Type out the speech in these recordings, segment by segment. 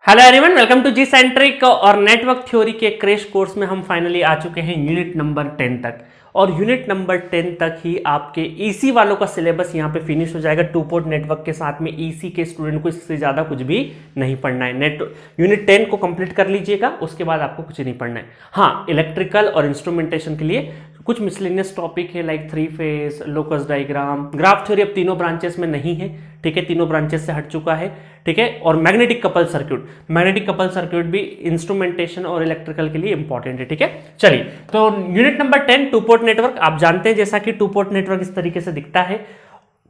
Hello everyone, welcome to G Centric. और network theory के crash course में हम फाइनली आ चुके हैं यूनिट नंबर 10 तक। और यूनिट नंबर 10 तक ही आपके ईसी वालों का सिलेबस यहाँ पे फिनिश हो जाएगा। टू पोर्ट नेटवर्क के साथ में ईसी के स्टूडेंट को इससे ज़्यादा कुछ भी नहीं पढ़ना है। यूनिट 10 को कंप्लीट कर लीजिएगा, उसके बाद आपको कुछ नहीं पढ़ना है। हाँ, इलेक्ट्रिकल और इंस्ट्रूमेंटेशन के लिए कुछ मिसलेनियस टॉपिक है, like 3 phase, locus diagram, graph theory अब तीनों ब्रांचेस में नहीं है, ठीक है, तीनों ब्रांचेस से हट चुका है, ठीक है। और मैग्नेटिक कपल सर्क्यूट भी इंस्ट्रूमेंटेशन और इलेक्ट्रिकल के लिए इंपॉर्टेंट है, ठीक है। चलिए, तो unit number 10 to port network. आप जानते हैं जैसा कि टू पोर्ट नेटवर्क इस तरीके से दिखता है।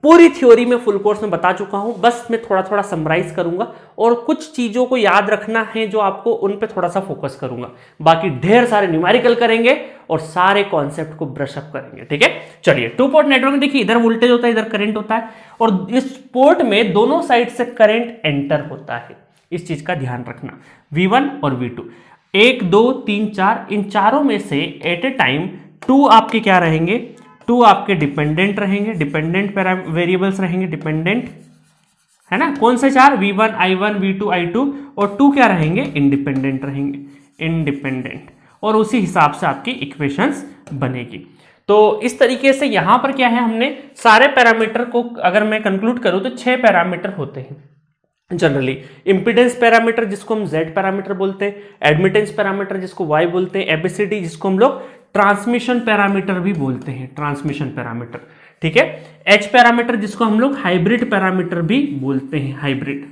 पूरी थ्योरी में फुल कोर्स में बता चुका हूं, बस मैं थोड़ा थोड़ा समराइज करूंगा और कुछ चीजों को याद रखना है जो आपको उन पे थोड़ा सा फोकस करूंगा। बाकी ढेर सारे न्यूमेरिकल करेंगे और सारे कॉन्सेप्ट को ब्रश अप करेंगे, ठीक है। चलिए, टू पोर्ट नेटवर्क में देखिए, इधर वोल्टेज होता है, इधर करंट होता है और इस पोर्ट में दोनों साइड से करंट एंटर होता है। इस चीज का ध्यान रखना। V1 और V2, 1 2 3 4, इन चारों में से एट ए टाइम 2 आपके क्या रहेंगे, 2 आपके डिपेंडेंट रहेंगे, डिपेंडेंट वेरिएबल्स रहेंगे, डिपेंडेंट है ना। कौन से 4? V1 I1 V2 I2, और 2 क्या रहेंगे, इंडिपेंडेंट रहेंगे, इंडिपेंडेंट। और उसी हिसाब से आपकी इक्वेशंस बनेगी। तो इस तरीके से यहां पर क्या है, हमने सारे पैरामीटर को अगर मैं कंक्लूड करूं तो 6 पैरामीटर होते हैं जनरली। इंपीडेंस पैरामीटर जिसको हम Z पैरामीटर बोलते हैं, एडमिटेंस पैरामीटर जिसको Y बोलते हैं, एबीसीडी जिसको हम लोग ट्रांसमिशन पैरामीटर भी बोलते हैं, ट्रांसमिशन पैरामीटर, ठीक है। H पैरामीटर जिसको हम लोग हाइब्रिड पैरामीटर भी बोलते हैं, हाइब्रिड,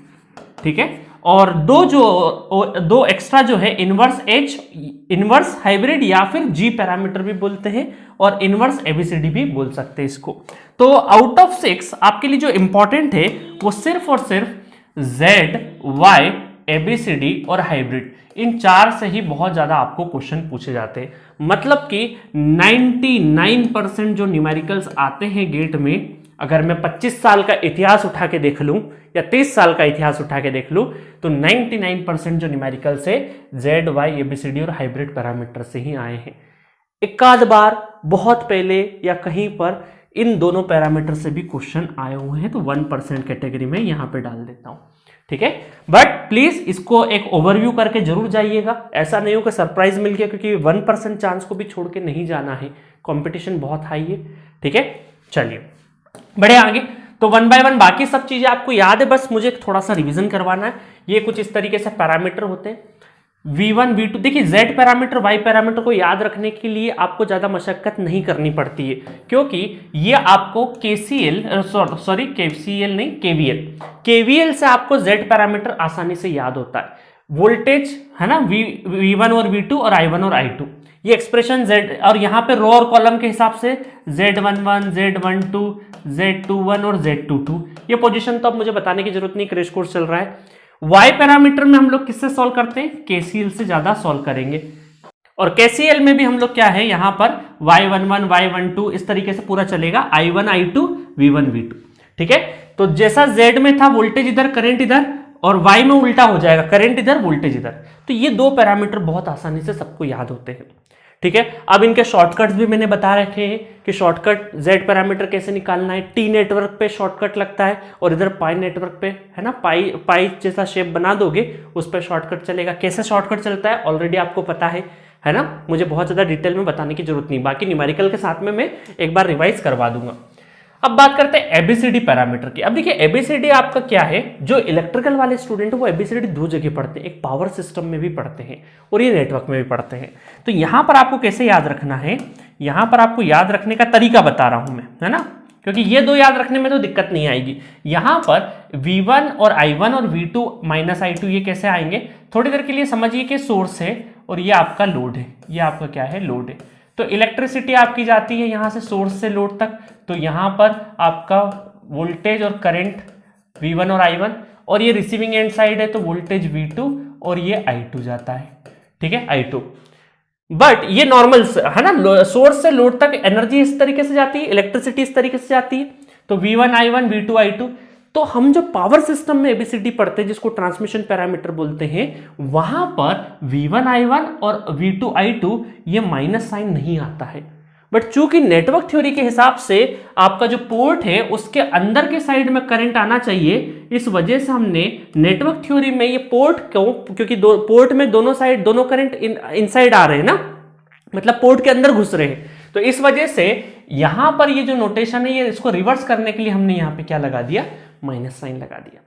ठीक है। और दो एक्स्ट्रा जो है, इनवर्स H, इनवर्स हाइब्रिड, या फिर G पैरामीटर भी बोलते हैं, और इनवर्स एबीसीडी भी बोल सकते हैं इसको। तो आउट ऑफ 6 आपके लिए जो इंपॉर्टेंट है वो सिर्फ और सिर्फ Z, Y, एबीसीडी और हाइब्रिड, इन 4 से ही बहुत ज्यादा आपको क्वेश्चन पूछे जाते हैं। मतलब कि 99% जो न्यूमेरिकल्स आते हैं गेट में, अगर मैं 25 साल का इतिहास उठा के देख लूं या 30 साल का इतिहास उठा के देख लूं, तो 99% जो न्यूमेरिकल्स है Z, Y, एबीसीडी और हाइब्रिड पैरामीटर से ही आए हैं। एक आध बार बहुत पहले या कहीं पर इन दोनों पैरामीटर से भी क्वेश्चन आए हुए हैं, तो 1% कैटेगरी में यहां पे डाल देता हूं, ठीक है। बट प्लीज इसको एक ओवरव्यू करके जरूर जाइएगा, ऐसा नहीं हो कि सरप्राइज मिल गया, क्योंकि 1% चांस को भी छोड़ के नहीं जाना है, कंपटीशन बहुत हाई है, ठीक है। चलिए बढ़े आगे। तो 1 बाय 1 बाकी सब चीजें आपको याद है, बस मुझे थोड़ा सा रिवीजन करवाना है। ये कुछ इस तरीके से पैरामीटर होते हैं, V1 V2। देखिए, Z पैरामीटर, Y पैरामीटर को याद रखने के लिए आपको ज्यादा मशक्कत नहीं करनी पड़ती है, क्योंकि ये आपको KVL से आपको Z पैरामीटर आसानी से याद होता है। वोल्टेज है ना, V1 और V2 और I1 और I2, ये एक्सप्रेशन Z, और यहां पे रो और कॉलम के हिसाब से Z11, Z12, Z21 और Z22। ये पोजीशन तो अब मुझे बताने की जरूरत नहीं, क्रैश कोर्स चल रहा है। Y पैरामीटर में हम लोग किससे सॉल्व करते हैं, KCL से ज्यादा सॉल्व करेंगे। और KCL में भी हम लोग क्या है, यहां पर Y11, Y12 इस तरीके से पूरा चलेगा, I1 I2 V1 V2, ठीक है। तो जैसा Z में था, वोल्टेज इधर, करंट इधर, और Y में उल्टा हो जाएगा, करंट इधर, वोल्टेज इधर। तो ये 2 पैरामीटर बहुत आसानी से सबको याद होते हैं, ठीक है। अब इनके शॉर्टकट्स भी मैंने बता रखे हैं कि शॉर्टकट Z पैरामीटर कैसे निकालना है। T नेटवर्क पे शॉर्टकट लगता है, और इधर पाई नेटवर्क पे है ना, पाई जैसा शेप बना दोगे उस पर शॉर्टकट चलेगा। कैसे शॉर्टकट चलता है ऑलरेडी आपको पता है ना, मुझे बहुत ज्यादा डिटेल में बताने की जरूरत नहीं। बाकी न्यूमेरिकल के साथ में मैं एक बार रिवाइज करवा दूंगा। अब बात करते हैं एबीसीडी पैरामीटर की। अब देखिए, एबीसीडी आपका क्या है, जो इलेक्ट्रिकल वाले स्टूडेंट है वो एबीसीडी 2 जगह पढ़ते हैं, एक पावर सिस्टम में भी पढ़ते हैं और ये नेटवर्क में भी पढ़ते हैं। तो यहां पर आपको कैसे याद रखना है, यहां पर आपको याद रखने का तरीका बता रहा हूं मैं, है ना, क्योंकि ये 2 याद रखने में तो दिक्कत नहीं आएगी। यहां पर V1 और I1 और V2 माइनस I2 ये कैसे आएंगे, थोड़ी देर के लिए समझिए कि सोर्स है और ये आपका लोड है, ये आपका क्या है, लोड है। तो इलेक्ट्रिसिटी आपकी जाती है यहां से सोर्स से लोड तक, तो यहां पर आपका वोल्टेज और करंट V1 और I1, और ये रिसीविंग एंड साइड है तो वोल्टेज V2 और ये I2 जाता है, ठीक है, I2। बट ये नॉर्मल है ना, सोर्स से लोड तक एनर्जी इस तरीके से जाती है, इलेक्ट्रिसिटी इस तरीके से जाती है, तो V1 I1 V2 I2। तो हम जो पावर सिस्टम में एबीसीडी पढ़ते हैं, जिसको ट्रांसमिशन पैरामीटर बोलते हैं, वहां पर V1 I1 और V2 I2 ये माइनस साइन नहीं आता है, बट चूंकि नेटवर्क थ्योरी के हिसाब से आपका जो पोर्ट है उसके अंदर के साइड में करंट आना चाहिए, इस वजह से हमने नेटवर्क थ्योरी में ये पोर्ट क्यों, क्योंकि पोर्ट में दोनों साइड दोनों करंट इनसाइड आ रहे हैं ना, मतलब पोर्ट के अंदर घुस रहे हैं, तो इस वजह से यहां पर ये जो नोटेशन है ये इसको रिवर्स करने के लिए हमने यहां पे क्या लगा दिया, माइनस साइन लगा दिया।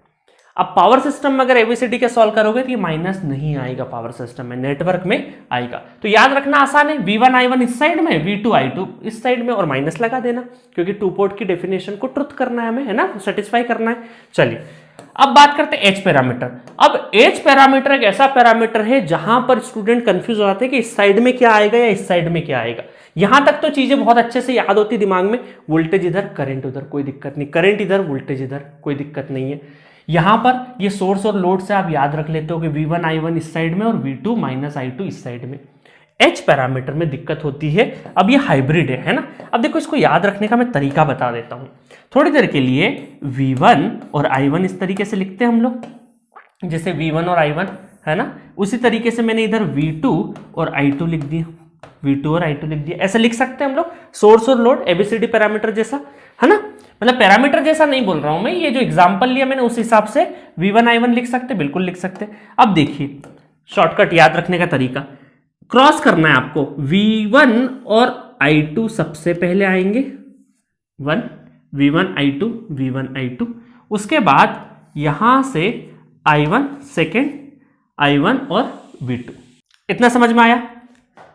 अब पावर सिस्टम में अगर एबीसीडी के सॉल्व करोगे तो ये माइनस नहीं आएगा, पावर सिस्टम में नेटवर्क में आएगा। तो याद रखना आसान है, V1 I1 इस साइड में, V2 I2 इस साइड में और माइनस लगा देना, क्योंकि टू पोर्ट की डेफिनेशन को ट्रुथ करना है हमें, है ना, सेटिस्फाई करना है। चलिए अब बात करते हैं एच पैरामीटर। अब एच पैरामीटर एक ऐसा पैरामीटर है जहां पर स्टूडेंट कंफ्यूज हो जाते हैं कि इस साइड में क्या आएगा या इस साइड में क्या आएगा। यहां तक तो चीजें बहुत अच्छे से याद होती दिमाग में, वोल्टेज इधर करंट उधर कोई दिक्कत नहीं, करंट इधर वोल्टेज इधर कोई दिक्कत नहीं है। यहां पर ये सोर्स और लोड से आप याद रख लेते हो कि V1 I1 इस साइड में और V2 माइनस I2 इस साइड में। एच पैरामीटर में दिक्कत होती है, अब ये हाइब्रिड है ना। अब देखो इसको याद रखने का मैं तरीका बता देता हूं। थोड़ी देर के लिए V1 और I1 इस तरीके से लिखते हैं हम लोग, जैसे V1 और I1 है ना, उसी तरीके से मैंने इधर V2 और I2 लिख दिया, V2 और I2 लिख दिया। ऐसे लिख सकते हैं हम लोग, सोर्स और लोड एबीसीडी पैरामीटर जैसा, है ना, मतलब पैरामीटर जैसा नहीं बोल रहा हूं मैं, ये जो एग्जांपल लिया मैंने उस हिसाब से V1 I1 लिख सकते, बिल्कुल लिख सकते। अब देखिए शॉर्टकट याद रखने का तरीका, क्रॉस करना है आपको, V1 और I2 सबसे पहले आएंगे, V1 I2, उसके बाद यहां से I1 सेकेंड, I1 और V2। इतना समझ में आया?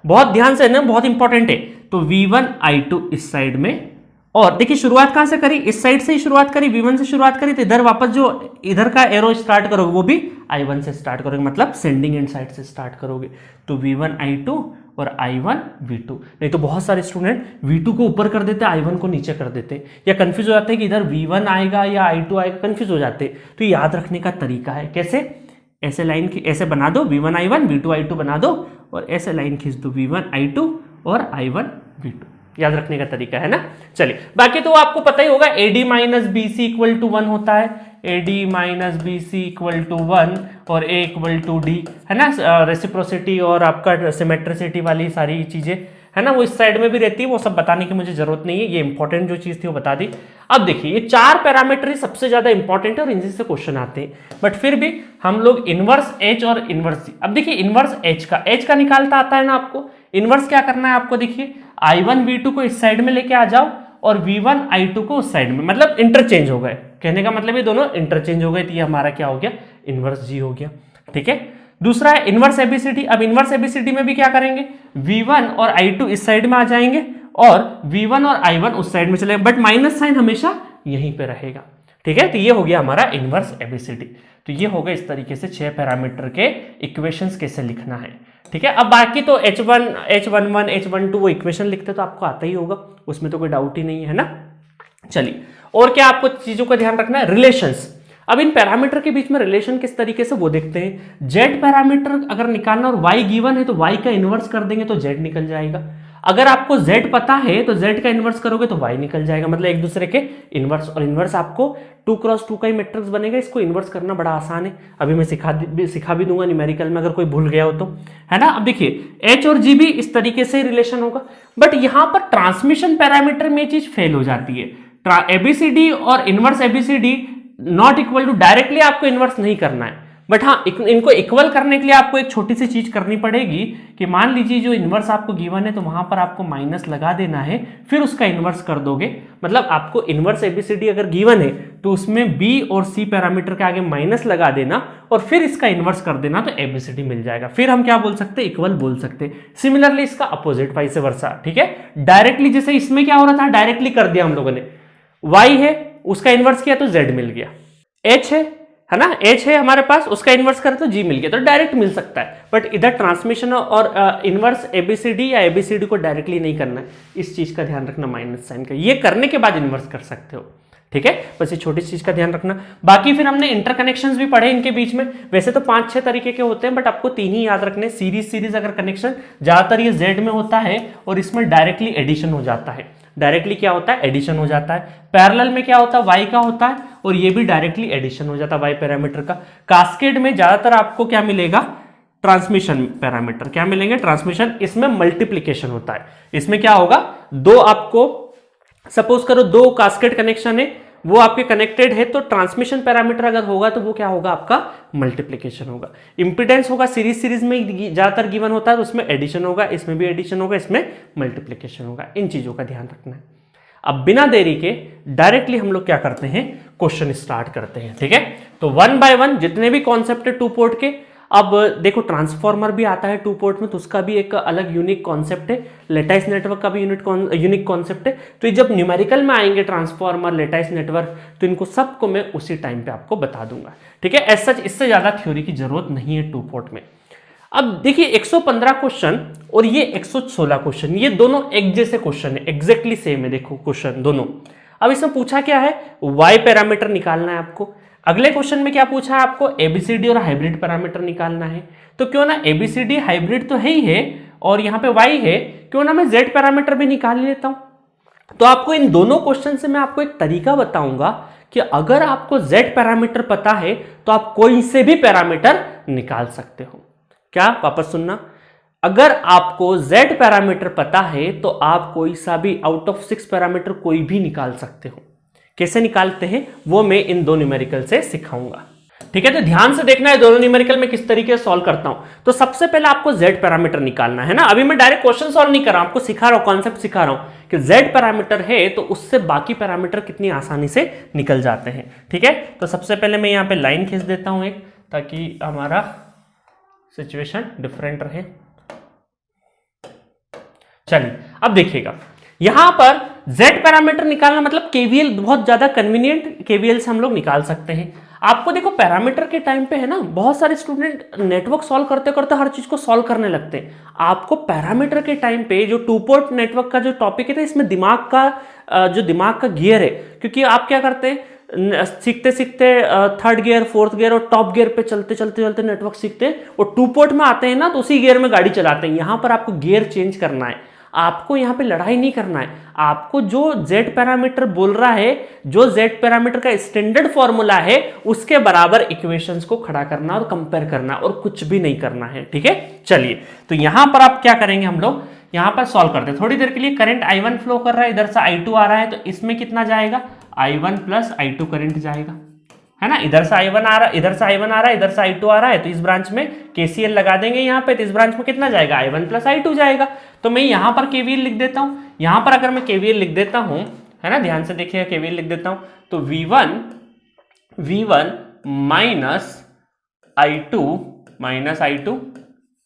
बहुत ध्यान से ना, बहुत इंपॉर्टेंट है। तो V1 I2 इस साइड में, और देखिए शुरुआत कहां से करी, इस साइड से ही शुरुआत करी, V1 से शुरुआत करी, तो इधर वापस जो इधर का एरो स्टार्ट करोगे वो भी I1 से स्टार्ट करोगे, मतलब सेंडिंग एंड साइड से स्टार्ट करोगे। तो V1 I2 और I1 V2। नहीं तो बहुत सारे स्टूडेंट V2 को ऊपर कर देते हैं, I1 को नीचे कर देते हैं, या कंफ्यूज हो जाते हैं कि इधर V1 आएगा या I2 आएगा, कंफ्यूज हो जाते हैं। तो याद रखने का तरीका है कैसे, ऐसे लाइन ऐसे बना दो, V1 I1 V2 I2 बना दो, और ऐसे लाइन खींच दो, V1 I2 और I1 V2। याद रखने का तरीका है ना। चलिए बाकी तो आपको पता ही होगा, AD minus BC equal to 1 होता है, AD minus BC equal to 1 और A इक्वल टू D, है ना। रेसिप्रोसिटी और आपका सिमेट्रिसिटी वाली सारी चीजें है ना, वो इस साइड में भी रहती है, वो सब बताने की मुझे जरूरत नहीं है, ये इंपॉर्टेंट जो चीज थी वो बता दी। अब देखिए ये चार पैरामीटर ही सबसे ज्यादा इंपॉर्टेंट है और इनसे क्वेश्चन आते हैं, बट फिर भी हम लोग इनवर्स H और इनवर्स C। अब देखिए इनवर्स H का निकालता आता है ना आपको, इनवर्स क्या करना है आपको, देखिए I1 V2 को इस साइड में लेके आ जाओ और V1 I2 को उस साइड में, मतलब इंटरचेंज हो गए, कहने का मतलब ये दोनों इंटरचेंज हो गए, तो ये हमारा क्या हो गया, इनवर्स G हो गया। ठीक है, दूसरा है इनवर्स एबीसीडी। अब इनवर्स एबीसीडी में भी क्या करेंगे, V1 और I2 इस साइड में आ जाएंगे और V1 और I1 उस साइड में चले, बट माइनस साइन हमेशा यहीं पे रहेगा। ठीक है, तो ये हो गया हमारा इनवर्स एबीसीडी। तो ये हो गया इस तरीके से 6 पैरामीटर के इक्वेशंस कैसे लिखना है। ठीक है, अब बाकी तो H1, H11, H12 वो इक्वेशन लिखते तो आपको आता ही होगा, उसमें तो कोई डाउट ही नहीं है ना। चलिए और क्या आपको चीजों का ध्यान रखना है, रिलेशंस। अब इन पैरामीटर के बीच में रिलेशन किस तरीके से वो देखते हैं। Z पैरामीटर अगर निकालना और Y गिवन है तो Y का इनवर्स कर देंगे तो Z निकल जाएगा। अगर आपको Z पता है तो Z का इनवर्स करोगे तो Y निकल जाएगा, मतलब एक दूसरे के इनवर्स। और इनवर्स आपको 2x2 का ही मैट्रिक्स बनेगा, इसको इनवर्स करना बड़ा आसान है, अभी मैं सिखा भी दूंगा न्यूमेरिकल में, अगर कोई भूल गया हो तो, है ना। अब देखिए H और G भी इस तरीके से रिलेशन होगा, बट यहां पर ट्रांसमिशन पैरामीटर में ये चीज फेल हो जाती है। एबीसीडी और inverse ABCD not equal to, directly आपको इनवर्स नहीं करना है, बट हाँ इनको इक्वल करने के लिए आपको एक छोटी सी चीज करनी पड़ेगी कि मान लीजिए जो इनवर्स आपको गिवन है तो वहां पर आपको माइनस लगा देना है, फिर उसका इनवर्स कर दोगे। मतलब आपको इनवर्स एबीसीडी अगर गिवन है तो उसमें बी और सी पैरामीटर के आगे माइनस लगा देना और फिर इसका इनवर्स कर देना, तो एबीसीडी मिल जाएगा। फिर हम क्या बोल सकते हैं, इक्वल बोल सकते हैं। सिमिलरली इसका अपोजिट वाइस वर्सा। ठीक है, डायरेक्टली जैसे इसमें क्या हो रहा था, डायरेक्टली कर दिया हम लोगों ने, y है उसका इनवर्स किया तो z मिल गया, h है ना, h है हमारे पास, उसका इनवर्स करें तो g मिल गया, तो डायरेक्ट मिल सकता है। बट इधर ट्रांसमिशन और इनवर्स एबीसीडी या एबीसीडी को डायरेक्टली नहीं करना है, इस चीज का ध्यान रखना, माइनस साइन का, ये करने के बाद इनवर्स कर सकते हो। ठीक है, बस ये छोटी चीज का ध्यान रखना। बाकी फिर हमने इंटरकनेक्शंस भी पढ़े इनके बीच में, वैसे तो 5-6 तरीके के होते हैं, बट आपको 3 ही याद रखने। सीरीज अगर कनेक्शन, ज्यादातर ये z में होता है और इसमें डायरेक्टली एडिशन हो जाता है। डायरेक्टली क्या होता है, एडिशन हो जाता है। पैरेलल में क्या होता है, y का होता है और ये भी डायरेक्टली एडिशन हो जाता है y पैरामीटर का। कास्केड में ज्यादातर आपको क्या मिलेगा, ट्रांसमिशन पैरामीटर क्या मिलेंगे, ट्रांसमिशन, इसमें मल्टीप्लीकेशन होता है। इसमें क्या होगा, दो आपको सपोज करो दो कास्केट कनेक्शन है, वो आपके कनेक्टेड है, तो ट्रांसमिशन पैरामीटर अगर होगा तो वो क्या होगा, आपका मल्टीप्लिकेशन होगा। इंपीडेंस होगा सीरीज में ज्यादातर गिवन होता है, तो उसमें एडिशन होगा, इसमें भी एडिशन होगा, इसमें मल्टीप्लिकेशन होगा। इन चीजों का ध्यान रखना है। अब बिना देरी के डायरेक्टली हम लोग क्या करते हैं, क्वेश्चन स्टार्ट करते हैं। ठीक है, तो वन बाय वन जितने भी कॉन्सेप्ट है टू पोर्ट के, अब देखो ट्रांसफॉर्मर भी आता है टू पोर्ट में, तो उसका भी एक अलग यूनिक कॉन्सेप्ट है। लेटाइस नेटवर्क का भी यूनिक कॉन्सेप्ट है। तो ये जब न्यूमेरिकल में आएंगे ट्रांसफॉर्मर, लेटाइस नेटवर्क, तो इनको सबको मैं उसी टाइम पे आपको बता दूंगा। ठीक है, एज सच इससे ज्यादा थ्योरी की जरूरत नहीं है टू पोर्ट में। अब देखिए 115 क्वेश्चन और ये 116 क्वेश्चन, ये दोनों एक जैसे क्वेश्चन है, एग्जैक्टली सेम है। देखो क्वेश्चन दोनों। अब इसमें पूछा क्या है, वाई पैरामीटर निकालना है आपको। अगले क्वेश्चन में क्या पूछा है आपको, एबीसीडी और हाइब्रिड पैरामीटर निकालना है। तो क्यों ना एबीसीडी हाइब्रिड तो है ही है और यहाँ पे वाई है, क्यों ना मैं जेड पैरामीटर भी निकाल लेता हूं। तो आपको इन दोनों क्वेश्चन से मैं आपको एक तरीका बताऊंगा कि अगर आपको जेड पैरामीटर पता है तो आप कोई से भी पैरामीटर निकाल सकते हो। क्या, वापस सुनना, अगर आपको z पैरामीटर पता है तो आप कोई सा भी आउट ऑफ 6 पैरामीटर कोई भी निकाल सकते हो। कैसे निकालते हैं वो मैं इन दो न्यूमेरिकल से सिखाऊंगा। ठीक है, तो ध्यान से देखना है दोनों न्यूमेरिकल में किस तरीके से सॉल्व करता हूं। तो सबसे पहले आपको z पैरामीटर निकालना है ना। अभी मैं डायरेक्ट क्वेश्चन सॉल्व नहीं कर रहा हूं, आपको सिखा रहा हूं, कॉन्सेप्ट सिखा रहा हूं कि z पैरामीटर है तो उससे बाकी पैरामीटर कितनी आसानी से निकल जाते हैं। ठीक है, तो सबसे पहले मैं यहां पे लाइन खींच देता हूं एक, ताकि हमारा सिचुएशन डिफरेंट रहे। चलिए अब देखिएगा, यहां पर z पैरामीटर निकालना मतलब केवीएल बहुत ज्यादा कन्वीनियंट, केवीएल से हम लोग निकाल सकते हैं। आपको देखो पैरामीटर के टाइम पे है ना, बहुत सारे स्टूडेंट नेटवर्क सॉल्व करते करते हर चीज को सॉल्व करने लगते हैं। आपको पैरामीटर के टाइम पे जो टू पोर्ट नेटवर्क का जो टॉपिक है ना, इसमें दिमाग का गियर है। क्योंकि आप क्या करते हैं, सीखते सीखते थर्ड गियर, फोर्थ गियर और टॉप गियर पे चलते चलते नेटवर्क सीखते हैं और टू पोर्ट में आते हैं ना, तो उसी गियर में गाड़ी चलाते हैं। यहां पर आपको गियर चेंज करना है, आपको यहां पे लड़ाई नहीं करना है। आपको जो z पैरामीटर बोल रहा है, जो z पैरामीटर का स्टैंडर्ड फॉर्मूला है, उसके बराबर इक्वेशंस को खड़ा करना और कंपेयर करना और कुछ भी नहीं करना है। ठीक है, चलिए तो यहां पर आप क्या करेंगे, हम लोग यहां पर सॉल्व करते हैं। थोड़ी देर के लिए करंट I1 फ्लो कर रहा है, इधर से I2 आ रहा है, तो इसमें कितना जाएगा, I1 प्लस I2 करंट जाएगा, है ना। इधर से I1 आ रहा है, इधर से I1 आ रहा है, इधर से I2 आ रहा है, तो इस ब्रांच में KCL लगा देंगे यहाँ पे, तो इस ब्रांच में कितना जाएगा, I1 प्लस I2 जाएगा। तो मैं यहाँ पर KVL लिख देता हूँ। यहाँ पर अगर मैं KVL लिख देता हूँ, है ना, ध्यान से देखिएगा, KVL लिख देता हूँ, तो V1 माइनस I2,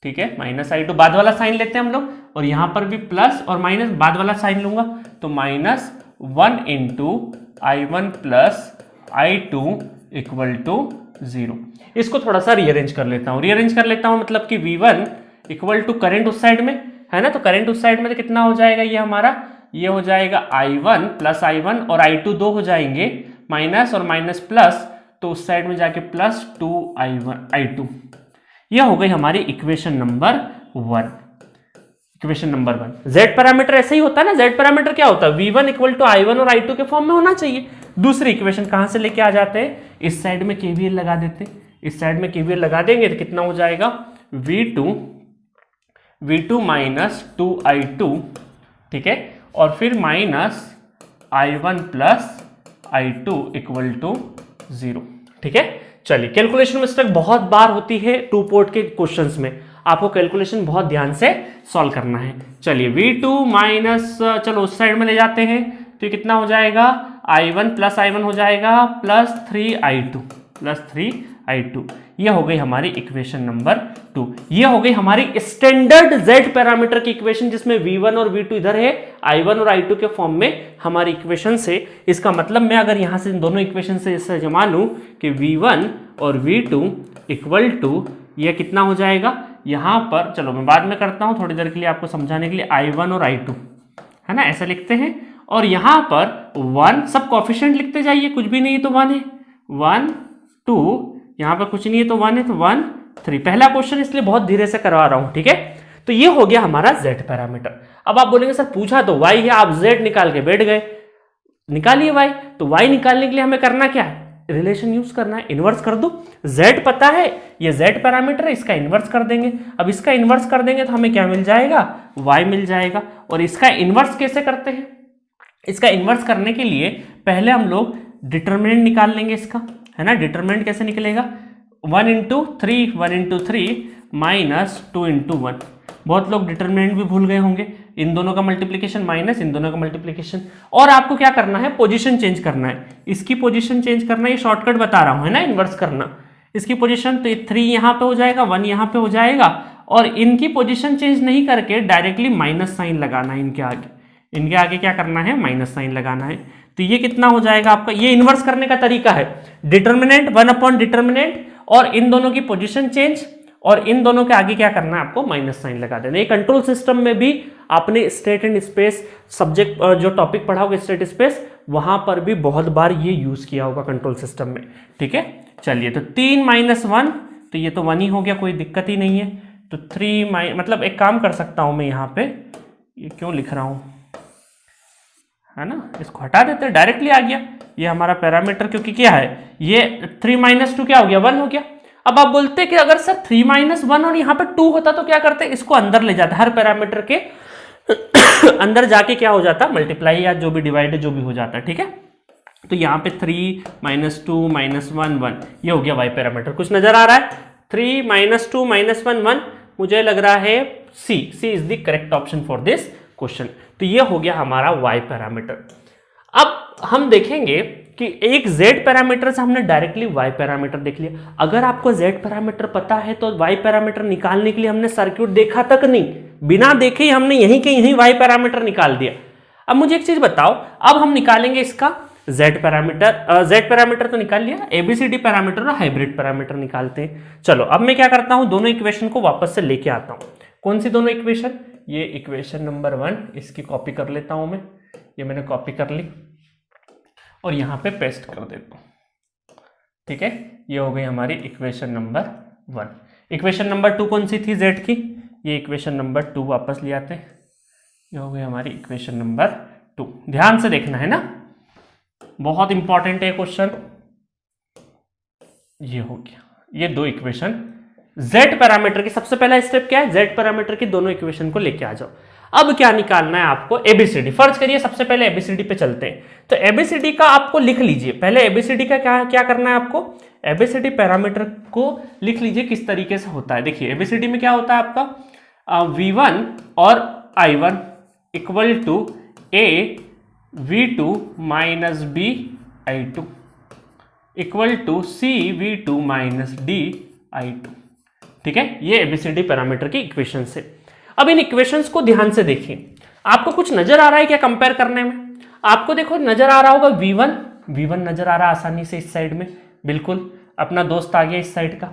ठीक है, माइनस I2, बाद वाला साइन लेते हैं हम लोग, और यहाँ पर भी प्लस और माइनस बाद वाला साइन लूंगा, तो -1 into I1 plus I2 equal to 0। इसको थोड़ा सा रीअरेंज कर लेता हूं, मतलब कि V1 इक्वल टू करंट उस साइड में है ना, तो करंट उस साइड में तो कितना हो जाएगा, ये हमारा ये हो जाएगा I1 प्लस I1 और I2 दो हो जाएंगे, माइनस और माइनस प्लस, तो उस साइड में जाके प्लस 2I2। यह हो गई हमारी equation number 1। Equation number 1 Z parameter ऐसे ही होता है ना। जेड पैरामीटर क्या होता है, V1 इक्वल टू I1 और I2 के फॉर्म में होना चाहिए। दूसरी इक्वेशन कहां से लेके आ जाते हैं, इस साइड में KVL लगा देते हैं, इस साइड में KVL लगा देंगे तो कितना हो जाएगा, V2 माइनस 2I2, ठीक है, और फिर minus I1 plus I2 equal to 0। ठीक है, चलिए कैलकुलेशन मिस्टेक बहुत बार होती है टू पोर्ट के क्वेश्चंस में, आपको कैलकुलेशन बहुत ध्यान से सॉल्व करना है। चलिए V2 माइनस, चलो उस साइड में ले जाते हैं, तो कितना हो जाएगा, I1 प्लस I1 हो जाएगा प्लस 3I2। यह हो गई हमारी इक्वेशन नंबर 2। यह हो गई हमारी स्टैंडर्ड Z पैरामीटर की इक्वेशन, जिसमें V1 और V2 इधर है, I1 और I2 के फॉर्म में हमारी इक्वेशन से। इसका मतलब मैं अगर यहां से इन दोनों इक्वेशन से इससे जमा लूं कि V1 और V2 इक्वल टू, यह कितना हो जाएगा, यहां पर चलो मैं बाद में करता हूं, थोड़ी देर के लिए आपको समझाने के लिए, I1 और I2, है ना, ऐसा लिखते हैं, और यहां पर 1 सब कोएफिशिएंट लिखते जाइए, कुछ भी नहीं है तो 1 है, 1 2, यहां पर कुछ नहीं है तो 1 है, तो 1 3। पहला क्वेश्चन इसलिए बहुत धीरे से करवा रहा हूं, ठीक है। तो ये हो गया हमारा Z पैरामीटर। अब आप बोलेंगे सर पूछा तो Y है, आप Z निकाल के बैठ गए, निकालिए Y। तो Y निकालने के लिए हमें करना क्या है, रिलेशन यूज करना है, इन्वर्स कर दो। z पता है, ये z पैरामीटर है, इसका इन्वर्स कर देंगे। अब इसका इन्वर्स कर देंगे तो हमें क्या मिल जाएगा, y मिल जाएगा। और इसका इन्वर्स कैसे करते हैं, इसका इन्वर्स करने के लिए पहले हम लोग डिटर्मिनेंट निकाल लेंगे इसका, है ना। डिटर्मिनेंट कैसे निकलेगा, 1 इंटू 3 माइनस 2 इंटू 1। बहुत लोग डिटर्मिनेंट भी भूल गए होंगे, इन दोनों का मल्टीप्लिकेशन माइनस इन दोनों का मल्टीप्लिकेशन। और आपको क्या करना है, पोजीशन चेंज करना है, इसकी पोजीशन चेंज करना है, ये शॉर्टकट बता रहा हूं, है ना, इन्वर्स करना इसकी पोजीशन। तो 3 यहाँ पे हो जाएगा, 1 यहाँ पे हो जाएगा, और इनकी पोजीशन चेंज नहीं करके डायरेक्टली माइनस साइन लगाना है इनके आगे क्या करना है, माइनस साइन लगाना है। तो ये कितना हो जाएगा आपका, ये इन्वर्स करने का तरीका है, डिटर्मिनेंट 1 अपॉन डिटर्मिनेंट और इन दोनों की पोजीशन चेंज, और इन दोनों के आगे क्या करना है, आपको माइनस साइन लगा देना। ये कंट्रोल सिस्टम में भी आपने स्टेट एंड स्पेस सब्जेक्ट जो टॉपिक पढ़ा होगा स्टेट स्पेस, वहां पर भी बहुत बार ये यूज किया होगा कंट्रोल सिस्टम में, ठीक है। चलिए, तो 3 माइनस 1, तो ये तो 1 ही हो गया, कोई दिक्कत ही नहीं है। तो 3 मतलब एक काम कर सकता हूं मैं, यहाँ पे ये क्यों लिख रहा हूं, है ना, इसको हटा देते हैं, डायरेक्टली आ गया ये हमारा पैरामीटर, क्योंकि क्या है, ये 3 माइनस 2 क्या हो गया, 1 हो गया। अब आप बोलते कि अगर सर 3 माइनस 1 और यहाँ पे 2 होता तो क्या करते, इसको अंदर ले जाता, हर पैरामीटर के अंदर जाके क्या हो जाता, मल्टीप्लाई या जो भी डिवाइड जो भी हो जाता, ठीक है। तो यहाँ पे 3 माइनस 2 माइनस 1 1, ये हो गया वाई पैरामीटर। कुछ नजर आ रहा है, 3 माइनस 2 माइनस 1 1, मुझे लग रहा है C is the correct option for this question. तो ये हो गया हमारा वाई पैरामीटर। अब हम देखेंगे कि एक z पैरामीटर से हमने डायरेक्टली y पैरामीटर देख लिया। अगर आपको z पैरामीटर पता है तो y पैरामीटर निकालने के लिए हमने सर्किट देखा तक नहीं, बिना देखे ही हमने यहीं के यहीं y पैरामीटर निकाल दिया। अब मुझे एक चीज बताओ, अब हम निकालेंगे इसका z पैरामीटर तो निकाल लिया, ABCD पैरामीटर और हाइब्रिड पैरामीटर निकालते हैं। चलो, अब मैं क्या करता हूं, दोनों इक्वेशन को वापस से लेके आता हूं। कौन सी दोनों इक्वेशन, ये इक्वेशन नंबर 1, इसकी कॉपी कर लेता हूं मैं, ये मैंने कॉपी कर ली और यहाँ पे पेस्ट कर देता हूँ, ठीक है। ये हो गई हमारी इक्वेशन नंबर 1। इक्वेशन नंबर 2 कौन सी थी, z की, ये इक्वेशन नंबर 2 वापस ले आते हैं, ये हो गई हमारी इक्वेशन नंबर 2। ध्यान से देखना है ना, बहुत इंपॉर्टेंट है क्वेश्चन। ये हो गया, ये दो इक्वेशन z पैरामीटर की। सबसे पहला स्टेप क्या है, z पैरामीटर की दोनों इक्वेशन को लेके आ जाओ। अब क्या निकालना है आपको, एबीसीडी। फर्ज करिए सबसे पहले एबीसीडी पे चलते हैं। तो एबीसीडी का आपको लिख लीजिए, पहले एबीसीडी का क्या करना है आपको, एबीसीडी पैरामीटर को लिख लीजिए किस तरीके से होता है। देखिए, एबीसीडी में क्या होता है आपका, V1 और I1 equal to A V2 minus B I2 equal to C V2 minus D I2, ठीक है। ये एबीसीडी पैरामीटर की इक्वेशन से। अब इन इक्वेशंस को ध्यान से देखिए, आपको कुछ नजर आ रहा है क्या कंपेयर करने में, आपको देखो नजर आ रहा होगा V1 नजर आ रहा है आसानी से इस साइड में, बिल्कुल अपना दोस्त आ गया इस साइड का,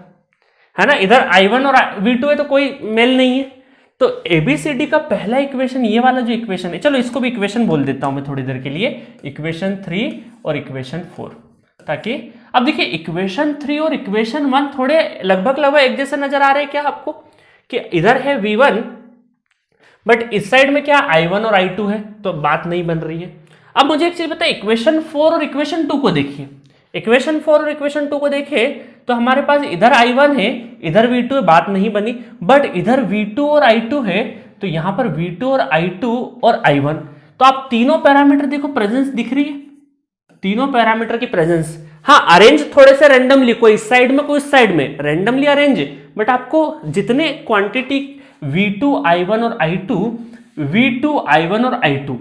है ना। इधर I1 और V2 है तो कोई मेल नहीं है। तो एबीसीडी का पहला इक्वेशन, ये वाला जो इक्वेशन है, चलो इसको भी इक्वेशन बोल देता हूं मैं थोड़ी देर के लिए, इक्वेशन 3 और इक्वेशन 4, ताकि अब देखिए इक्वेशन 3 और इक्वेशन 1 थोड़े लगभग एक जैसे नजर आ रहे हैं क्या आपको, कि इधर है V1 बट इस साइड में क्या I1 और I2 है, तो बात नहीं बन रही है। अब मुझे एक चीज बताइए, इक्वेशन 4 और इक्वेशन 2 को देखिए, इक्वेशन 4 और इक्वेशन 2 को देखें तो हमारे पास इधर I1 है, इधर V2 है, बात नहीं बनी। बट इधर V2 और I2 है, तो यहां पर V2 और I2 और I1, तो आप तीनों पैरामीटर देखो, प्रेजेंस दिख रही है, तीनों पैरामीटर की प्रेजेंस। हाँ, अरेंज थोड़े से रैंडमली, कोई इस साइड में कोई इस साइड में, रैंडमली अरेंज, बट आपको जितने क्वांटिटी V2 I1 और I2, V2 I1 और I2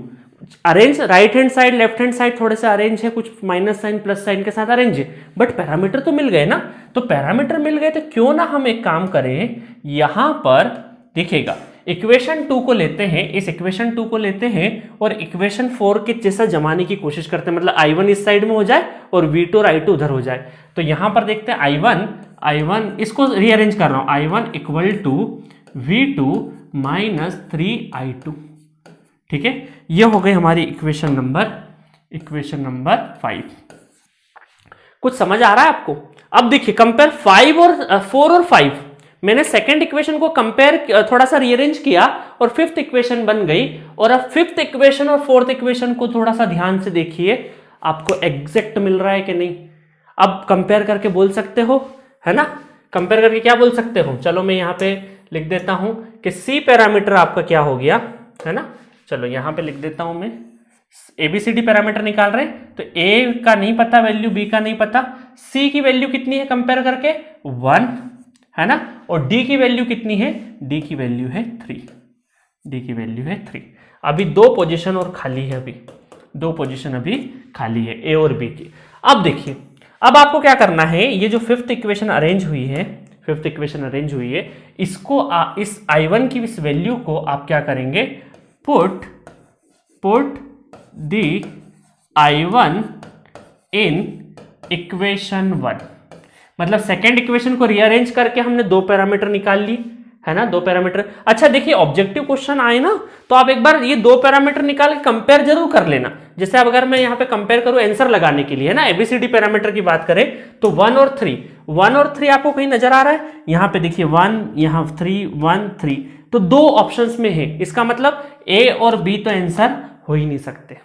arrange, right hand side left hand side थोड़े से अरेंज है, कुछ माइनस साइन प्लस साइन के साथ अरेंज है, बट पैरामीटर तो मिल गए ना। तो पैरामीटर मिल गए तो क्यों ना हम एक काम करें, यहां पर देखिएगा इक्वेशन 2 को लेते हैं, इस इक्वेशन 2 को लेते हैं और इक्वेशन 4 के जैसा जमाने की कोशिश करते हैं, मतलब I1 इस साइड में हो जाए और V2 और I2 उधर हो जाए। तो यहां पर देखते हैं I1 इसको रीअरेंज कर रहा हूं, I1 equal to V2 minus 3I2, ठीक है। ये हो गई हमारी इक्वेशन नंबर 5। कुछ समझ आ रहा है आपको। अब देखिए कंपेयर 4 और 5, मैंने सेकंड इक्वेशन को कंपेयर थोड़ा सा रीअरेंज किया और फिफ्थ इक्वेशन बन गई। और अब फिफ्थ इक्वेशन और फोर्थ इक्वेशन को थोड़ा सा ध्यान से देखिए, आपको एग्जैक्ट मिल रहा है कि नहीं। अब कंपेयर करके बोल सकते हो, है ना, कंपेयर करके क्या बोल सकते हो, चलो मैं यहाँ पे लिख देता हूं कि सी पैरामीटर आपका क्या हो गया, है ना, चलो यहाँ पे लिख देता हूं मैं, ABCD पैरामीटर निकाल रहे हैं तो A का नहीं पता वैल्यू, B का नहीं पता, C की वैल्यू कितनी है कंपेयर करके 1, है ना, और D की वैल्यू कितनी है, D की वैल्यू है 3, D की वैल्यू है 3। अभी 2 पोजीशन और खाली है, अभी 2 पोजीशन अभी खाली है A और B की। अब देखिए, अब आपको क्या करना है, ये जो फिफ्थ इक्वेशन अरेंज हुई है, फिफ्थ इक्वेशन अरेंज हुई है, इसको इस I1 की इस वैल्यू को आप क्या करेंगे, put the I1 in equation 1, मतलब सेकेंड इक्वेशन को रीअरेंज करके हमने 2 पैरामीटर निकाल ली, है ना, 2 पैरामीटर। अच्छा देखिए, ऑब्जेक्टिव क्वेश्चन आए ना तो आप एक बार ये 2 पैरामीटर निकाल के कंपेयर जरूर कर लेना। जैसे अब अगर मैं यहाँ पे कंपेयर करूँ आंसर लगाने के लिए, है ना, ABCD पैरामीटर की बात करें तो 1 और 3 आपको कहीं नजर आ रहा है, यहाँ पे देखिए 1, यहाँ 3, 1, 3, तो 2 ऑप्शंस में है, इसका मतलब A और B तो आंसर हो ही नहीं सकते।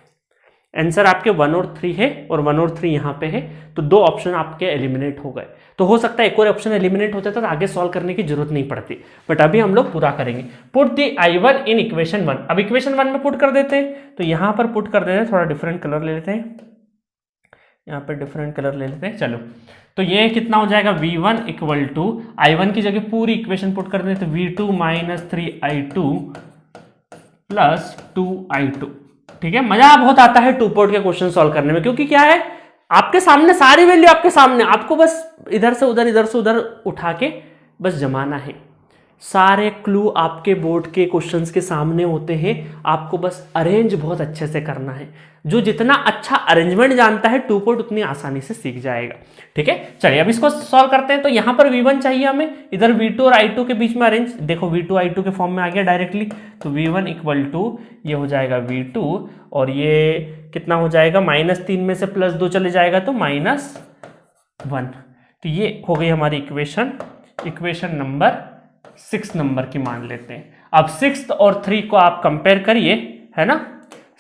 आंसर आपके 1 और 3 है और 1 और 3 यहाँ पे है, तो 2 ऑप्शन आपके एलिमिनेट हो गए। तो हो सकता है एक और ऑप्शन एलिमिनेट हो जाता तो आगे सॉल्व करने की जरूरत नहीं पड़ती, बट अभी हम लोग पूरा करेंगे। Put the I1 in equation 1, अब इक्वेशन 1 में पुट कर देते हैं, तो यहाँ पर पुट कर देते हैं, थोड़ा डिफरेंट कलर ले लेते हैं, यहाँ पे डिफरेंट कलर ले लेते हैं। चलो, तो ये कितना हो जाएगा, V1 इक्वल टू I1 की जगह पूरी इक्वेशन पुट कर देते, V2 minus 3I2 plus 2I2। ठीक है, मजा बहुत आता है 2 पोर्ट के क्वेश्चन सॉल्व करने में, क्योंकि क्या है, आपके सामने सारी वैल्यू आपके सामने, आपको बस इधर से उधर उठा के बस जमाना है। सारे क्लू आपके बोर्ड के क्वेश्चंस के सामने होते हैं, आपको बस अरेंज बहुत अच्छे से करना है। जो जितना अच्छा अरेंजमेंट जानता है 2 पोर्ट उतनी आसानी से सीख जाएगा। ठीक है, चलिए अब इसको सॉल्व करते हैं। तो यहाँ पर V1 चाहिए हमें, इधर V2 और I2 के बीच में अरेंज, देखो V2 I2 के फॉर्म में आ गया डायरेक्टली, तो V1 इक्वल टू ये हो जाएगा V2, और ये कितना हो जाएगा, -3 में से +2 चले जाएगा तो -1। तो ये हो गई हमारी इक्वेशन नंबर 6 नंबर की मान लेते हैं। अब 6 और 3 को आप कंपेयर करिए, है ना,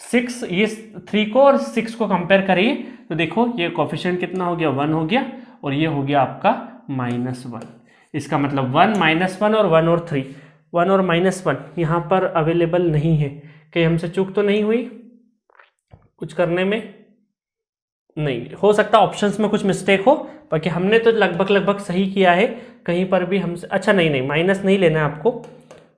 6 ये 3 को और 6 को कंपेयर करिए तो देखो ये कोफिशिएंट कितना हो गया, 1 हो गया, और ये हो गया आपका -1। इसका मतलब 1 -1 और 1 और 3, 1 और -1 यहाँ पर अवेलेबल नहीं है। कहीं हमसे चूक तो नहीं हुई कुछ करने में? नहीं, हो सकता ऑप्शंस में कुछ मिस्टेक हो, बाकी हमने तो लगभग सही किया है। कहीं पर भी हमसे, अच्छा नहीं माइनस नहीं लेना है आपको,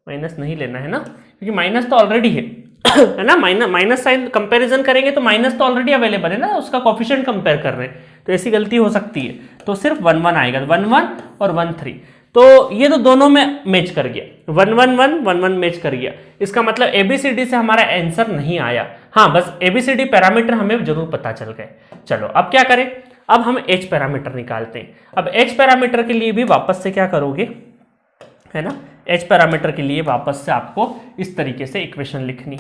माइनस नहीं लेना है ना, क्योंकि माइनस तो ऑलरेडी है है ना, माइनस साइन कंपैरिजन करेंगे तो माइनस तो ऑलरेडी अवेलेबल है ना, उसका कोफिशिएंट कंपेयर कर रहे हैं, तो ऐसी गलती हो सकती है। तो सिर्फ 1 1 आएगा, 1 1 और 1 3, तो ये तो दोनों में मैच कर गया, 1 1 1 1 1 मैच कर गया। इसका मतलब ABCD से हमारा आंसर नहीं आया, हाँ बस ABCD पैरामीटर हमें जरूर पता चल गए। चलो अब क्या करें, अब हम H पैरामीटर निकालते हैं। अब H पैरामीटर के लिए भी वापस से क्या करोगे, है ना, H पैरामीटर के लिए वापस से आपको इस तरीके से इक्वेशन लिखनी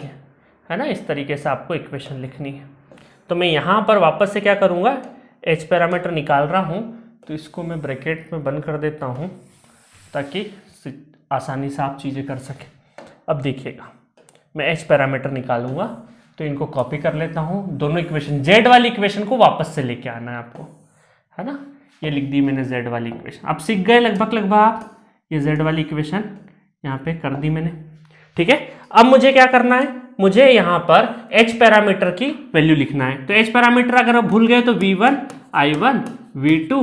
है ना, इस तरीके से आपको इक्वेशन लिखनी है। तो मैं यहाँ पर वापस से क्या करूँगा, H पैरामीटर निकाल रहा हूँ, तो इसको मैं ब्रैकेट में बंद कर देता हूँ ताकि आसानी से आप चीज़ें कर सकें। अब देखिएगा, मैं H पैरामीटर निकालूंगा, तो इनको कॉपी कर लेता हूँ, दोनों इक्वेशन, Z वाली इक्वेशन को वापस से लेके आना है आपको, है ना, ये लिख दी मैंने Z वाली इक्वेशन। आप सीख गए लगभग आप, ये Z वाली इक्वेशन यहाँ पे कर दी मैंने। ठीक है, अब मुझे क्या करना है, मुझे यहाँ पर H पैरामीटर की वैल्यू लिखना है। तो H पैरामीटर अगर आप भूल गए तो V1 I1 V2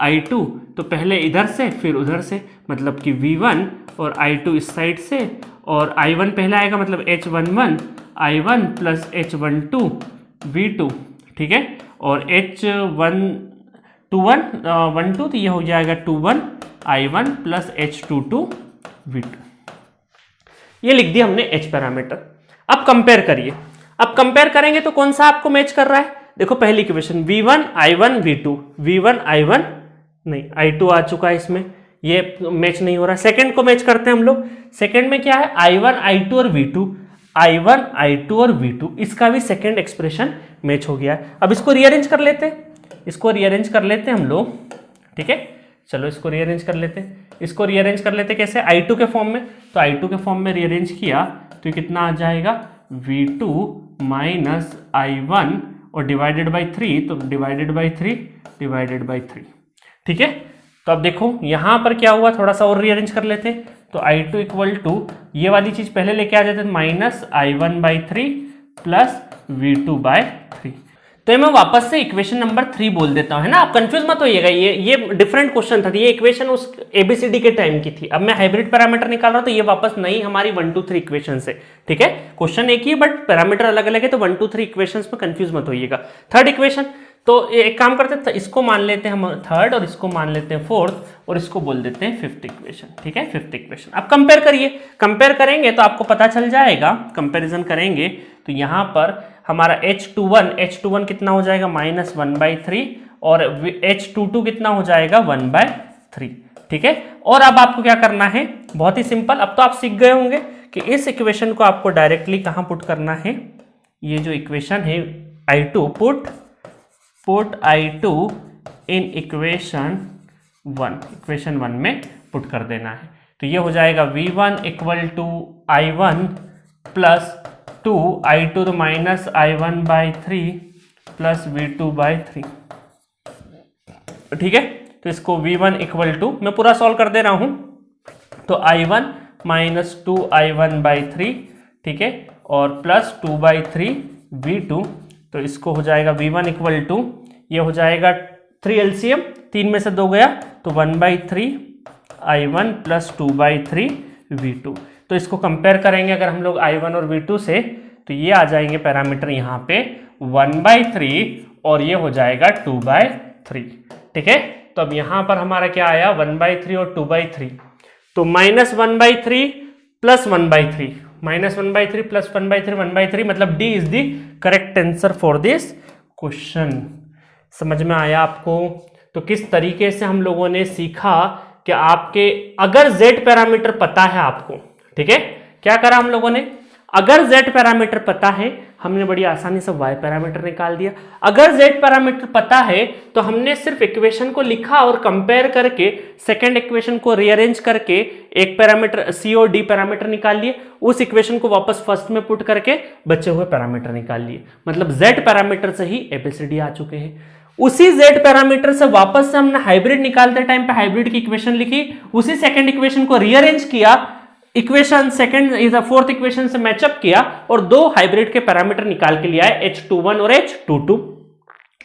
I2, तो पहले इधर से फिर उधर से, मतलब कि V1 और I2 इस साइड से, और I1 पहले आएगा मतलब H11 I1 plus H12 V2, ठीक है, और H12 तो ये हो जाएगा 21 I1 प्लस H22 V2। ये लिख दिया हमने H पैरामीटर। अब कंपेयर करिए, अब कंपेयर करेंगे तो कौन सा आपको मैच कर रहा है, देखो पहली equation V1 I1 V2, V1 I1 नहीं I2 आ चुका है, इसमें ये मैच नहीं हो रहा। सेकंड को मैच करते हैं हम लोग, सेकंड में क्या है I1 I2 और V2, I1 I2 और V2, इसका भी सेकंड एक्सप्रेशन मैच हो गया है। अब इसको रीअरेंज कर लेते हैं, इसको रीअरेंज कर लेते हैं हम लोग, ठीक है, चलो इसको रीअरेंज कर लेते हैं। इसको रीअरेंज कर लेते कैसे, I2 के फॉर्म में, तो I2 के फॉर्म में रीअरेंज किया तो कितना आ जाएगा V2 माइनस I1, और डिवाइडेड बाई 3, तो डिवाइडेड बाई 3 डिवाइडेड बाई 3। ठीक है, तो अब देखो यहां पर क्या हुआ, थोड़ा सा और रीअरेंज कर लेते। तो I2 इक्वल टू ये वाली चीज पहले लेके आ जाते, माइनस I1/3 प्लस V2/3। तो मैं वापस से इक्वेशन नंबर 3 बोल देता हूं, है ना, आप कंफ्यूज मत होइएगा, ये डिफरेंट क्वेश्चन था, ये इक्वेशन उस एबीसीडी के टाइम की थी। अब मैं हाइब्रिड पैरामीटर निकाल रहा हूं, तो ये वापस नई हमारी 1 2 3 इक्वेशन से। ठीक है, क्वेश्चन एक ही बट पैरामीटर अलग अलग है, तो 1 2 3 इक्वेशंस में कंफ्यूज मत होइएगा। थर्ड इक्वेशन, तो एक काम करते हैं, इसको मान लेते हैं हम थर्ड, और इसको मान लेते हैं फोर्थ, और इसको बोल देते हैं फिफ्थ इक्वेशन। ठीक है, फिफ्थ इक्वेशन। अब कंपेयर करिए, कंपेयर करेंगे तो आपको पता चल जाएगा, कंपेरिजन करेंगे तो यहां पर हमारा H21 कितना हो जाएगा, -1/3, और H22 कितना हो जाएगा, 1/3। ठीक है, और अब आपको क्या करना है, बहुत ही सिंपल, अब तो आप सीख गए होंगे कि इस इक्वेशन को आपको डायरेक्टली कहां पुट करना है। ये जो इक्वेशन है I2, put I2 in equation 1 में पुट कर देना है। तो ये हो जाएगा V1 equal to I1 plus 2 I2 तो माइनस I1/3 प्लस V2/3। ठीक है, तो इसको V1 इक्वल टू, मैं पूरा सॉल्व कर दे रहा हूं, तो I1 माइनस 2 I1/3, ठीक है, और प्लस 2/3 V2। तो इसको हो जाएगा V1 इक्वल टू, ये हो जाएगा 3 LCM, 3 में से 2 गया, तो 1/3 I1 प्लस 2/3 V2। तो इसको कंपेयर करेंगे अगर हम लोग I1 और V2 से, तो ये आ जाएंगे पैरामीटर यहाँ पे 1/3, और ये हो जाएगा 2/3। ठीक है, तो अब यहाँ पर हमारा क्या आया, 1/3 और 2/3, तो -1/3 प्लस 1/3, -1/3 प्लस 1/3, 1/3, मतलब D is the correct answer for this question. समझ में आया आपको? तो किस तरीके से हम लोगों ने सीखा कि आपके अगर Z पैरामीटर पता है आपको, ठीक है, क्या करा हम लोगों ने, अगर Z पैरामीटर पता है, हमने बड़ी आसानी से Y पैरामीटर निकाल दिया। अगर Z पैरामीटर पता है तो हमने सिर्फ इक्वेशन को लिखा और कंपेयर करके सेकंड इक्वेशन को रीअरेंज करके एक पैरामीटर C और D पैरामीटर निकाल लिए, उस इक्वेशन को वापस फर्स्ट में पुट करके बचे हुए पैरामीटर निकाल लिए। मतलब Z पैरामीटर से ही ABCD आ चुके हैं। उसी Z पैरामीटर से वापस से हमने हाइब्रिड निकालते टाइम पे हाइब्रिड की इक्वेशन लिखी, उसी सेकंड इक्वेशन को रीअरेंज किया, equation second is fourth equation से मैचअप किया, और दो हाइब्रिड के पैरामीटर निकाल के लिए आए, H21 और H22।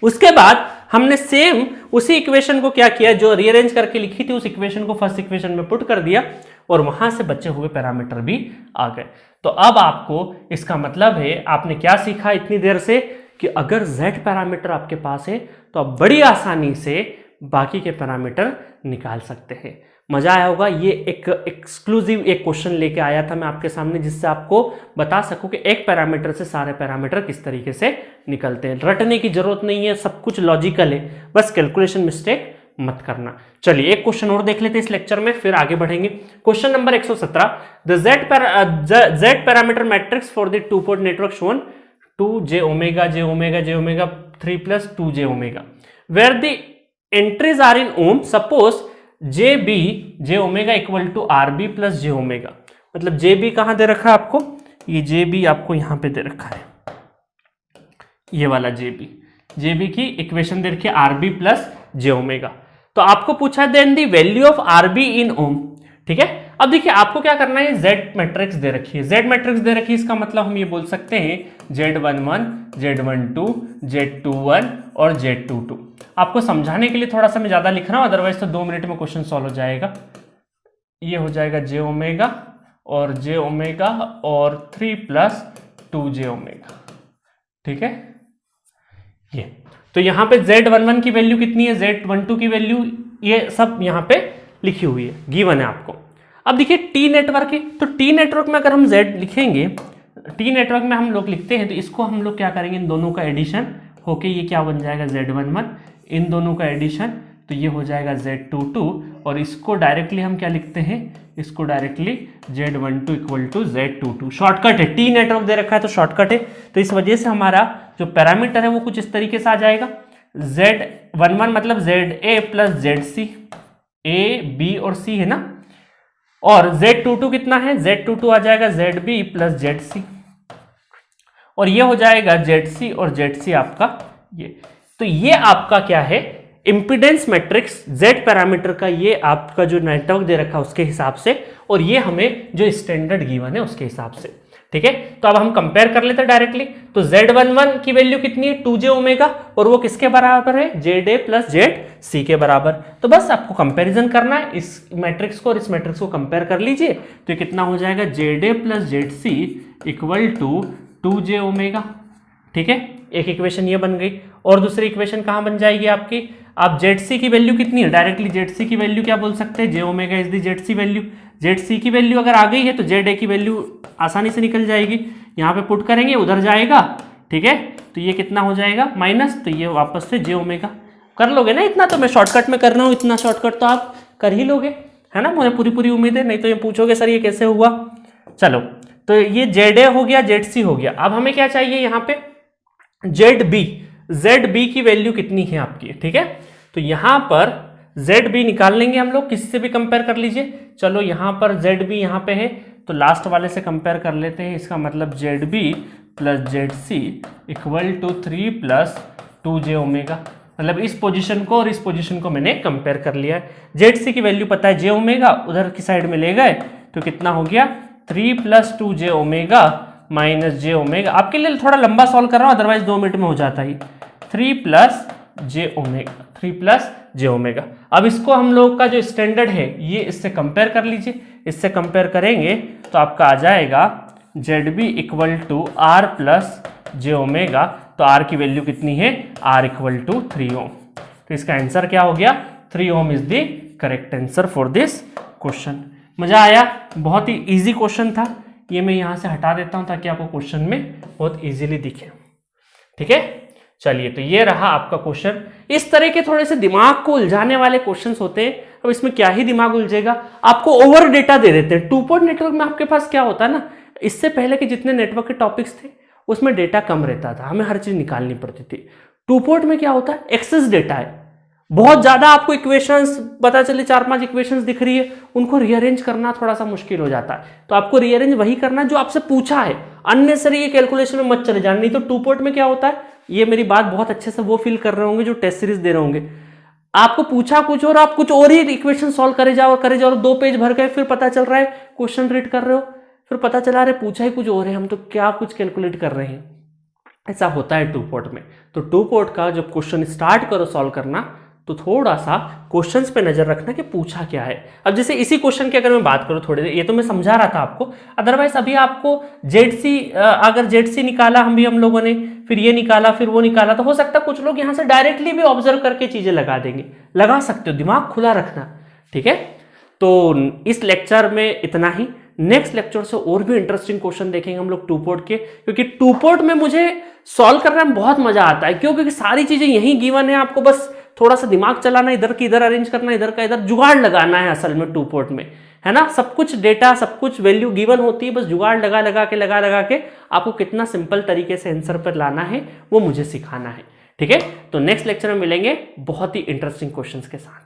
उसके बाद हमने सेम उसी इक्वेशन को क्या किया, जो रीअरेंज करके लिखी थी उस इक्वेशन को फर्स्ट इक्वेशन में पुट कर दिया, और वहां से बचे हुए पैरामीटर भी आ गए। तो अब आपको इसका मतलब है, आपने क्या सीखा इतनी देर से, कि अगर Z पैरामीटर आपके पास है तो आप बड़ी आसानी से बाकी के पैरामीटर निकाल सकते हैं। मजा आया होगा। ये एक एक्सक्लूसिव एक क्वेश्चन लेके आया था मैं आपके सामने, जिससे आपको बता सकूं कि एक पैरामीटर से सारे पैरामीटर किस तरीके से निकलते हैं। रटने की जरूरत नहीं है, सब कुछ लॉजिकल है, बस कैलकुलेशन मिस्टेक मत करना। चलिए एक क्वेश्चन और देख लेते हैं इस लेक्चर में, फिर आगे बढ़ेंगे। Question number 117, the Z parameter matrix for the two port network shown 2j omega j omega j omega 3 plus 2j omega where the entries are in ohm, suppose j omega equal to RB plus j omega. मतलब JB कहां दे रखा है आपको, ये JB आपको यहां पे दे रखा है, ये वाला JB की इक्वेशन दे रखी है RB प्लस j ओमेगा। तो आपको पूछा then the value of RB in ohm, ठीक है। अब देखिए आपको क्या करना है, Z मैट्रिक्स दे रखी है, Z मैट्रिक्स दे रखी है, इसका मतलब हम ये बोल सकते हैं Z11, Z12, Z21 और Z22। आपको समझाने के लिए थोड़ा सा मैं ज्यादा लिख रहा हूं, अदरवाइज तो 2 मिनट में क्वेश्चन सॉल्व हो जाएगा। ये हो जाएगा j ओमेगा और j ओमेगा और 3 प्लस 2j ओमेगा, ठीक है। ये तो यहां पे Z11 की वैल्यू कितनी है, Z12 की वैल्यू, ये सब यहां पे लिखी हुई है, गिवन है आपको। अब देखिए टी नेटवर्क है, तो टी नेटवर्क में अगर हम Z लिखेंगे, टी नेटवर्क में हम लोग लिखते हैं, तो इसको हम लोग क्या करेंगे, इन दोनों का एडिशन होके ये क्या बन जाएगा Z11, इन दोनों का एडिशन, तो ये हो जाएगा Z22, और इसको डायरेक्टली हम क्या लिखते हैं, इसको directly Z12 equal to Z22। Shortcut है, टी नेटवर्क दे रखा है तो शॉर्टकट है, तो इस वजह से हमारा जो पैरामीटर है वो कुछ इस तरीके से आ जाएगा। Z11 मतलब ZA plus ZC, A B और C है ना, और Z22 कितना है, Z22 आ जाएगा ZB प्लस ZC, और ये हो जाएगा ZC और ZC आपका ये। तो ये आपका क्या है, इम्पीडेंस मैट्रिक्स Z पैरामीटर का, ये आपका जो नेटवर्क दे रखा है उसके हिसाब से, और ये हमें जो स्टैंडर्ड गिवन है उसके हिसाब से। ठीक है, तो अब हम कंपेयर कर लेते हैं डायरेक्टली। तो Z11 की वैल्यू कितनी है, 2J ओमेगा, और वो किसके बराबर है, ZA प्लस ZC के बराबर। तो बस आपको कंपैरिजन करना है, इस मैट्रिक्स को और इस मैट्रिक्स को कंपेयर कर लीजिए। तो ये कितना हो जाएगा, ZA plus ZC equal to 2J omega. ठीक है, एक इक्वेशन ये बन गई। और दूसरी इक्वेशन कहाँ बन जाएगी आपकी, आप ZC की वैल्यू कितनी है, डायरेक्टली ZC की वैल्यू क्या बोल सकते हैं, J omega is the ZC value. ZC की वैल्यू अगर आ गई है तो ZA की वैल्यू आसानी से निकल जाएगी, यहाँ पे पुट करेंगे उधर जाएगा। ठीक है, तो ये कितना हो जाएगा माइनस, तो ये वापस से J ओमेगा। कर लोगे ना इतना, तो मैं शॉर्टकट में कर रहा हूँ, इतना शॉर्टकट तो आप कर ही लोगे, है ना, मुझे पूरी उम्मीद है। नहीं तो ये पूछोगे सर ये कैसे हुआ। चलो, तो ये ZA हो गया, ZC हो गया। अब हमें क्या चाहिए यहाँ पे, ZB की वैल्यू कितनी है आपकी। ठीक है, तो यहां पर ZB निकाल लेंगे हम लोग, किसी से भी कंपेयर कर लीजिए। चलो यहां पर ZB यहां पे है, तो लास्ट वाले से कंपेयर कर लेते हैं। इसका मतलब ZB plus ZC equal to 3 plus 2J omega. मतलब इस पोजीशन को और इस पोजीशन को मैंने कंपेयर कर लिया है। ZC की वैल्यू पता है J ओमेगा, उधर की साइड में ले गए तो कितना हो गया, 3 plus 2J omega minus J omega. आपके लिए थोड़ा लंबा सॉल्व कर रहा हूं, अदरवाइज 2 मिनट में हो जाता है। 3 plus J omega, 3 plus J omega. अब इसको हम लोग का जो स्टैंडर्ड है ये इससे कंपेयर कर लीजिए। इससे कंपेयर करेंगे तो आपका आ जाएगा ZB equal to R plus J omega. तो R की वैल्यू कितनी है, R इक्वल टू 3 ओम। तो इसका आंसर क्या हो गया, 3 ohm is the correct answer for this question. मजा आया, बहुत ही इजी क्वेश्चन था। ये मैं यहां से हटा देता हूं ताकि आपको क्वेश्चन में बहुत इजीली दिखे। ठीक है, चलिए, तो ये रहा आपका क्वेश्चन। इस तरह के थोड़े से दिमाग को उलझाने वाले क्वेश्चंस होते हैं। अब इसमें क्या ही दिमाग उलझेगा, आपको ओवर डेटा दे देते हैं। 2 पोर्ट नेटवर्क में आपके पास क्या होता है ना, इससे पहले के जितने नेटवर्क के टॉपिक्स थे उसमें डेटा कम रहता था, हमें हर चीज निकालनी पड़ती थी। 2 पोर्ट में क्या होता है, एक्सेस डेटा है, बहुत ज्यादा आपको इक्वेशंस पता चले, 4-5 इक्वेशंस दिख रही है, उनको रीअरेंज करना थोड़ा सा मुश्किल हो जाता है। तो आपको रीअरेंज वही करना जो आपसे पूछा है, अननेसेसरी ये कैलकुलेशन में मत चले जाना। नहीं तो 2 पोर्ट में क्या होता है, ये मेरी बात बहुत अच्छे से वो फील कर रहे होंगे जो टेस्ट सीरीज दे रहे होंगे, आपको पूछा कुछ और आप कुछ और ही इक्वेशन सॉल्व करे जाओ 2 पेज भर गए, फिर पता चल रहा है क्वेश्चन रीड कर रहे हो, फिर पता चला रहे पूछा ही कुछ और है, हम तो क्या कुछ कैलकुलेट कर रहे हैं। ऐसा होता है 2 पोर्ट में। तो 2 पोर्ट का जब क्वेश्चन स्टार्ट करो सॉल्व करना तो थोड़ा सा क्वेश्चंस पे नजर रखना कि पूछा क्या है। अब जैसे इसी क्वेश्चन की अगर मैं बात करूं थोड़ी देर, ये तो मैं समझा रहा था आपको, अदरवाइज अभी आपको ZC अगर ZC निकाला हम लोगों ने, फिर ये निकाला फिर वो निकाला, तो हो सकता है कुछ लोग यहां से डायरेक्टली भी ऑब्जर्व करके चीजें लगा देंगे। लगा सकते हो, दिमाग खुला रखना। ठीक है, तो इस लेक्चर में इतना ही। नेक्स्ट लेक्चर से और भी इंटरेस्टिंग क्वेश्चन देखेंगे हम लोग 2 पोर्ट के, क्योंकि 2 पोर्ट में मुझे सॉल्व करने में बहुत मजा आता है। क्यों, क्योंकि सारी चीजें यही गिवन है, आपको बस थोड़ा सा दिमाग चलाना, इधर की इधर अरेंज करना, इधर का इधर जुगाड़ लगाना है असल में 2 पोर्ट में, है ना। सब कुछ डेटा, सब कुछ वैल्यू गिवन होती है, बस जुगाड़ लगा लगा के आपको कितना सिंपल तरीके से आंसर पर लाना है वो मुझे सिखाना है। ठीक है, तो नेक्स्ट लेक्चर में मिलेंगे बहुत ही इंटरेस्टिंग क्वेश्चंस के साथ।